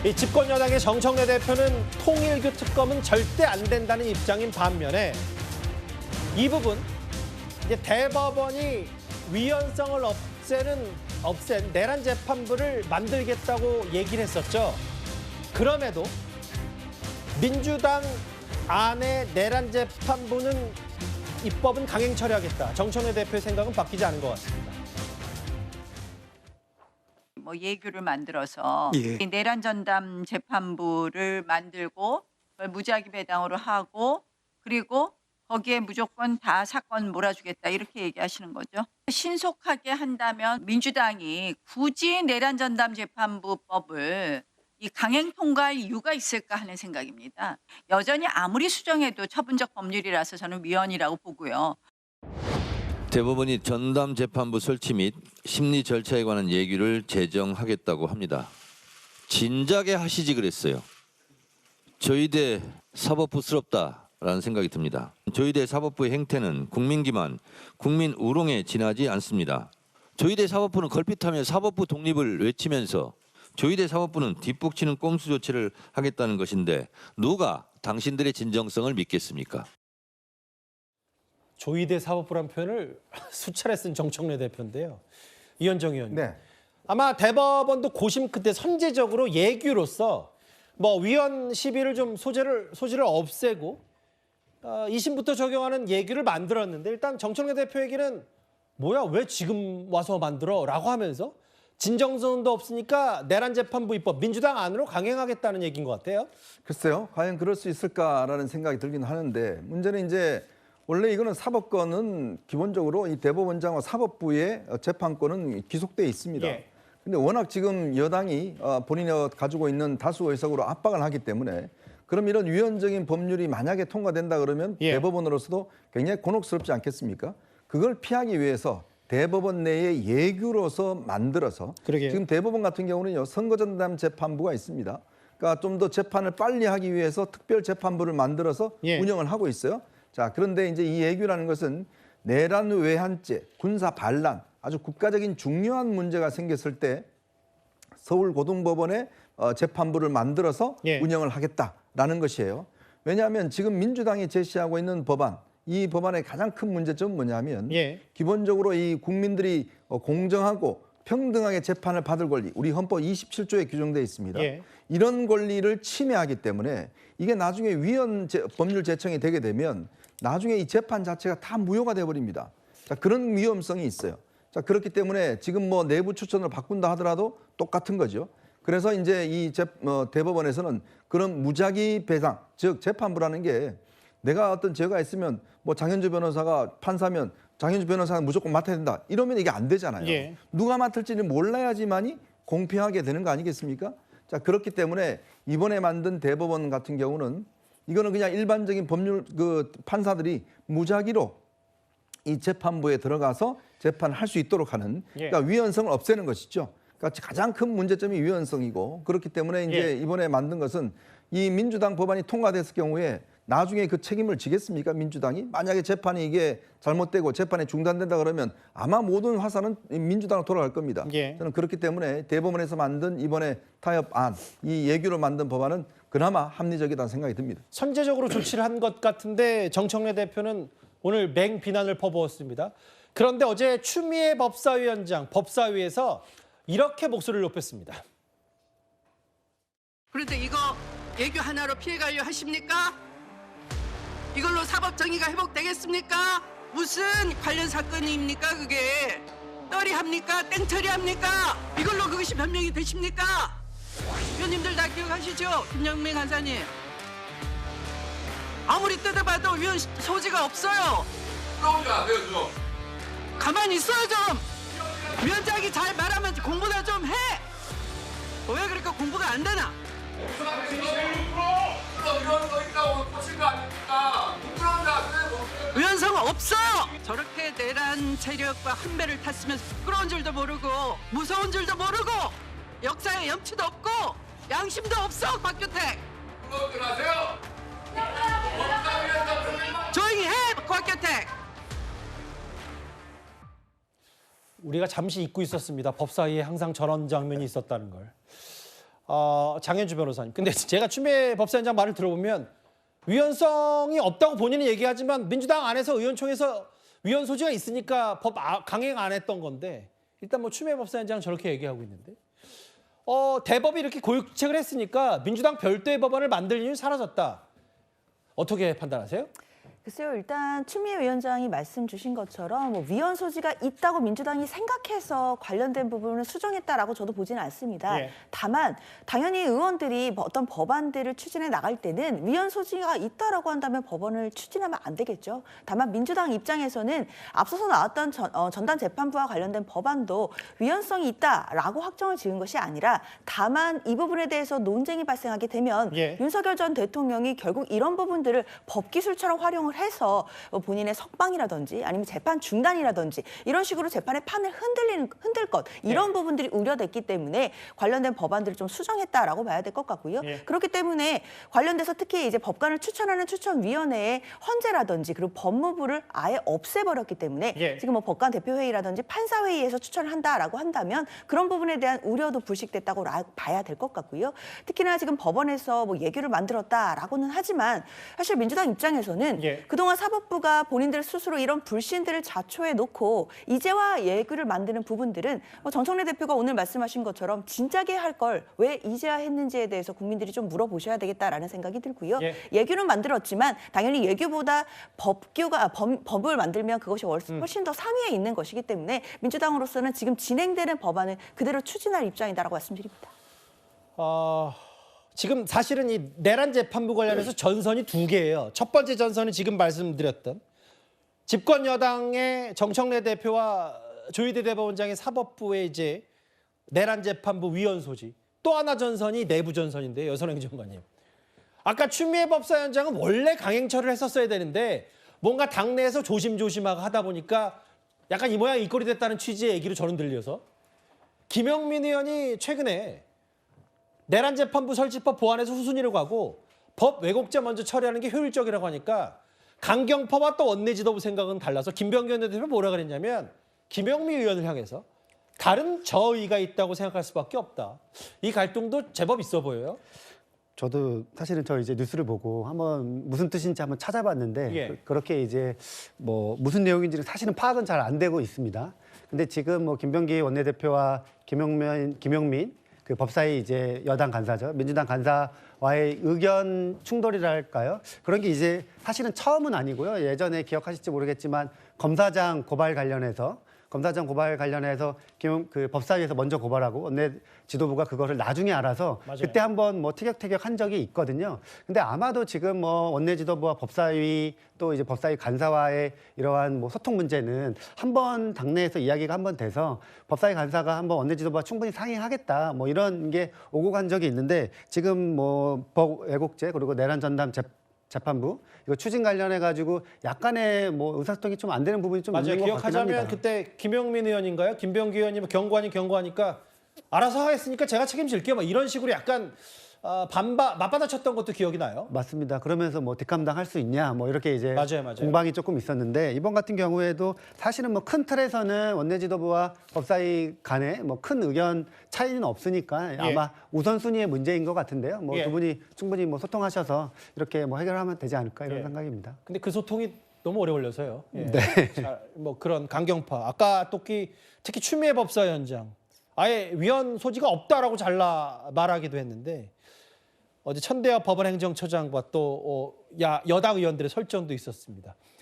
이 집권 여당의 정청래 대표는 통일교 특검은 절대 안 된다는 입장인 반면에 이 부분 이제 대법원이 위헌성을 없앤 내란 재판부를 만들겠다고 얘기를 했었죠. 그럼에도 민주당 안에 내란 재판부는 입법은 강행 처리하겠다. 정청래 대표의 생각은 바뀌지 않은 것 같습니다. 뭐 예규를 만들어서 예. 이 내란 전담 재판부를 만들고 그걸 무작위 배당으로 하고 그리고 거기에 무조건 다 사건 몰아주겠다 이렇게 얘기하시는 거죠. 신속하게 한다면 민주당이 굳이 내란 전담 재판부법을 이 강행 통과할 이유가 있을까 하는 생각입니다. 여전히 아무리 수정해도 처분적 법률이라서 저는 위헌이라고 보고요. 대법원이 전담 재판부 설치 및 심리 절차에 관한 예규를 제정하겠다고 합니다. 진작에 하시지 그랬어요. 저희대 사법부스럽다라는 생각이 듭니다. 저희대 사법부의 행태는 국민 기만, 국민 우롱에 지나지 않습니다. 저희대 사법부는 걸핏하며 사법부 독립을 외치면서 저희대 사법부는 뒷북치는 꼼수 조치를 하겠다는 것인데 누가 당신들의 진정성을 믿겠습니까? 조이대 사법부란 표현을 수차례 쓴 정청래 대표인데요. 이현정 의원님. 네. 아마 대법원도 고심 끝에 선제적으로 예규로서 뭐 위헌 시비를 좀 소지를 없애고 2심부터 적용하는 예규를 만들었는데 일단 정청래 대표에게는 뭐야 왜 지금 와서 만들어? 라고 하면서 진정성도 없으니까 내란 재판부 입법 민주당 안으로 강행하겠다는 얘기인 것 같아요. 글쎄요. 과연 그럴 수 있을까라는 생각이 들긴 하는데 문제는 이제 원래 이거는 사법권은 기본적으로 이 대법원장과 사법부의 재판권은 기속돼 있습니다. 예. 근데 워낙 지금 여당이 본인이 가지고 있는 다수 의석으로 압박을 하기 때문에 그럼 이런 위헌적인 법률이 만약에 통과된다 그러면 예. 대법원으로서도 굉장히 곤혹스럽지 않겠습니까? 그걸 피하기 위해서 대법원 내에 예규로서 만들어서 그러게요. 지금 대법원 같은 경우는요 선거전담 재판부가 있습니다. 그러니까 좀 더 재판을 빨리 하기 위해서 특별 재판부를 만들어서 예. 운영을 하고 있어요. 자, 그런데 이제 이 예규라는 것은 내란 외환죄, 군사 반란, 아주 국가적인 중요한 문제가 생겼을 때 서울고등법원에 재판부를 만들어서 예. 운영을 하겠다라는 것이에요. 왜냐하면 지금 민주당이 제시하고 있는 법안, 이 법안의 가장 큰 문제점은 뭐냐면 예. 기본적으로 이 국민들이 공정하고 평등하게 재판을 받을 권리, 우리 헌법 27조에 규정되어 있습니다. 예. 이런 권리를 침해하기 때문에 이게 나중에 위헌 법률 제청이 되게 되면 나중에 이 재판 자체가 다 무효가 돼버립니다. 자, 그런 위험성이 있어요. 자, 그렇기 때문에 지금 뭐 내부 추천을 바꾼다 하더라도 똑같은 거죠. 그래서 이제 이 대법원에서는 그런 무작위 배상, 즉 재판부라는 게 내가 어떤 죄가 있으면 뭐 장현주 변호사가 판사면 장현주 변호사는 무조건 맡아야 된다. 이러면 이게 안 되잖아요. 예. 누가 맡을지는 몰라야지만이 공평하게 되는 거 아니겠습니까? 자, 그렇기 때문에 이번에 만든 대법원 같은 경우는 이거는 그냥 일반적인 법률 판사들이 무작위로 이 재판부에 들어가서 재판을 할 수 있도록 하는 그러니까 위헌성을 없애는 것이죠. 그러니까 가장 큰 문제점이 위헌성이고 그렇기 때문에 이제 이번에 만든 것은 이 민주당 법안이 통과됐을 경우에 나중에 그 책임을 지겠습니까? 민주당이? 만약에 재판이 이게 잘못되고 재판이 중단된다 그러면 아마 모든 화살은 민주당으로 돌아갈 겁니다. 예. 저는 그렇기 때문에 대법원에서 만든 이번에 타협안, 이 예규로 만든 법안은 그나마 합리적이라는 생각이 듭니다. 선제적으로 조치를 한 것 같은데 정청래 대표는 오늘 맹 비난을 퍼부었습니다. 그런데 어제 추미애 법사위원장 법사위에서 이렇게 목소리를 높였습니다. 그런데 이거 예규 하나로 피해가려 하십니까? 이걸로 사법 정의가 회복되겠습니까? 무슨 관련 사건입니까 그게? 떨이 합니까? 땡처리 합니까? 이걸로 그것이 변명이 되십니까? 위원님들 다 기억하시죠? 김영민 간사님. 아무리 뜯어봐도 위헌 소지가 없어요. 그러지 마세요 좀. 가만히 있어요 좀. 위원장이 잘 말하면 공부나 좀 해. 왜 그러니까 공부가 안 되나? 이런 거 있다고 터친 거 아닙니까? 부끄러운지 아세요? 위헌성 없어. 저렇게 내란 세력과 한 배를 탔으면서 부끄러운 줄도 모르고 무서운 줄도 모르고 역사에 염치도 없고 양심도 없어 곽규택. 그러지 마세요. 조용히 해 곽규택. 우리가 잠시 잊고 있었습니다. 법사위에 항상 저런 장면이 있었다는 걸. 장현주 변호사님. 근데 제가 추미애 법사위원장 말을 들어보면 위헌성이 없다고 본인은 얘기하지만 민주당 안에서 의원총회에서 위헌 소지가 있으니까 법 강행 안 했던 건데 일단 뭐 추미애 법사위원장 저렇게 얘기하고 있는데 대법이 이렇게 고육책을 했으니까 민주당 별도의 법안을 만들 이유 사라졌다. 어떻게 판단하세요? 글쎄요, 일단 추미애 위원장이 말씀 주신 것처럼 뭐 위헌 소지가 있다고 민주당이 생각해서 관련된 부분을 수정했다라고 저도 보지는 않습니다. 예. 다만 당연히 의원들이 어떤 법안들을 추진해 나갈 때는 위헌 소지가 있다라고 한다면 법안을 추진하면 안 되겠죠. 다만 민주당 입장에서는 앞서서 나왔던 전담 재판부와 관련된 법안도 위헌성이 있다라고 확정을 지은 것이 아니라 다만 이 부분에 대해서 논쟁이 발생하게 되면 예. 윤석열 전 대통령이 결국 이런 부분들을 법기술처럼 활용을 해서 본인의 석방이라든지 아니면 재판 중단이라든지 이런 식으로 재판의 판을 흔들 것 이런 부분들이 우려됐기 때문에 관련된 법안들을 좀 수정했다라고 봐야 될 것 같고요. 예. 그렇기 때문에 관련돼서 특히 이제 법관을 추천하는 추천위원회의 헌재라든지 그리고 법무부를 아예 없애버렸기 때문에 예. 지금 뭐 법관 대표회의라든지 판사회의에서 추천을 한다라고 한다면 그런 부분에 대한 우려도 불식됐다고 봐야 될 것 같고요. 특히나 지금 법원에서 뭐 예규를 만들었다라고는 하지만 사실 민주당 입장에서는 예. 그동안 사법부가 본인들 스스로 이런 불신들을 자초해 놓고 이제와 예규를 만드는 부분들은 정청래 대표가 오늘 말씀하신 것처럼 진작에 할 걸 왜 이제야 했는지에 대해서 국민들이 좀 물어보셔야 되겠다라는 생각이 들고요. 예. 예규는 만들었지만 당연히 예규보다 법을 만들면 그것이 훨씬 더 상위에 있는 것이기 때문에 민주당으로서는 지금 진행되는 법안을 그대로 추진할 입장이다라고 말씀드립니다. 지금 사실은 이 내란 재판부 관련해서 전선이 두 개예요. 첫 번째 전선은 지금 말씀드렸던 집권 여당의 정청래 대표와 조희대 대법원장의 사법부의 이제 내란 재판부 위헌 소지. 또 하나 전선이 내부 전선인데요. 여선행 장관님. 아까 추미애 법사위원장은 원래 강행처를 했었어야 되는데 뭔가 당내에서 조심조심하고 하다 보니까 약간 이 모양 이 꼴이 됐다는 취지의 얘기로 저는 들려서 김영민 의원이 최근에 내란 재판부 설치법 보완해서 후순위로 가고 법 왜곡죄 먼저 처리하는 게 효율적이라고 하니까 강경파와 또 원내 지도부 생각은 달라서 김병기 원내대표 뭐라 그랬냐면 김영민 의원을 향해서 다른 저의가 있다고 생각할 수밖에 없다. 이 갈등도 제법 있어 보여요. 저도 사실은 저 이제 뉴스를 보고 한번 무슨 뜻인지 한번 찾아봤는데 예. 그렇게 이제 뭐 무슨 내용인지는 사실은 파악은 잘 안 되고 있습니다. 근데 지금 뭐 김병기 원내대표와 김용민 그 법사위 이제 여당 간사죠. 민주당 간사와의 의견 충돌이랄까요? 그런 게 이제 사실은 처음은 아니고요. 예전에 기억하실지 모르겠지만 검사장 고발 관련해서 그 법사위에서 먼저 고발하고 원내 지도부가 그거를 나중에 알아서 맞아요. 그때 한번 뭐 티격태격 한 적이 있거든요. 근데 아마도 지금 뭐 원내 지도부와 법사위 또 이제 법사위 간사와의 이러한 뭐 소통 문제는 한번 당내에서 이야기가 한번 돼서 법사위 간사가 한번 원내 지도부와 충분히 상의하겠다 뭐 이런 게 오고 간 적이 있는데 지금 뭐 법 왜곡죄 그리고 내란 전담 재판부 이거 추진 관련해 가지고 약간의 뭐 의사소통이 좀 안 되는 부분이 좀 맞아요. 있는 것 같긴 기억하자면 합니다. 그때 김영민 의원인가요? 김병기 의원이 경고하니까 알아서 하겠으니까 제가 책임질게요. 뭐 이런 식으로 약간 맞받아쳤던 것도 기억이 나요. 맞습니다. 그러면서 뭐 뒷감당 할 수 있냐 뭐 이렇게 이제 맞아요. 공방이 조금 있었는데 이번 같은 경우에도 사실은 뭐 큰 틀에서는 원내 지도부와 법사위 간에 뭐 큰 의견 차이는 없으니까 아마 우선순위의 문제인 것 같은데요. 뭐 예. 두 분이 충분히 뭐 소통하셔서 이렇게 뭐 해결하면 되지 않을까 이런 예. 생각입니다. 근데 그 소통이 너무 오래 걸려서요. 예. 네. 뭐 그런 강경파. 아까 특히 추미애 법사위원장 아예 위헌 소지가 없다라고 말하기도 했는데 어제 천대엽 법원행정처장과 또 여당 의원들의 설전도 있었습니다.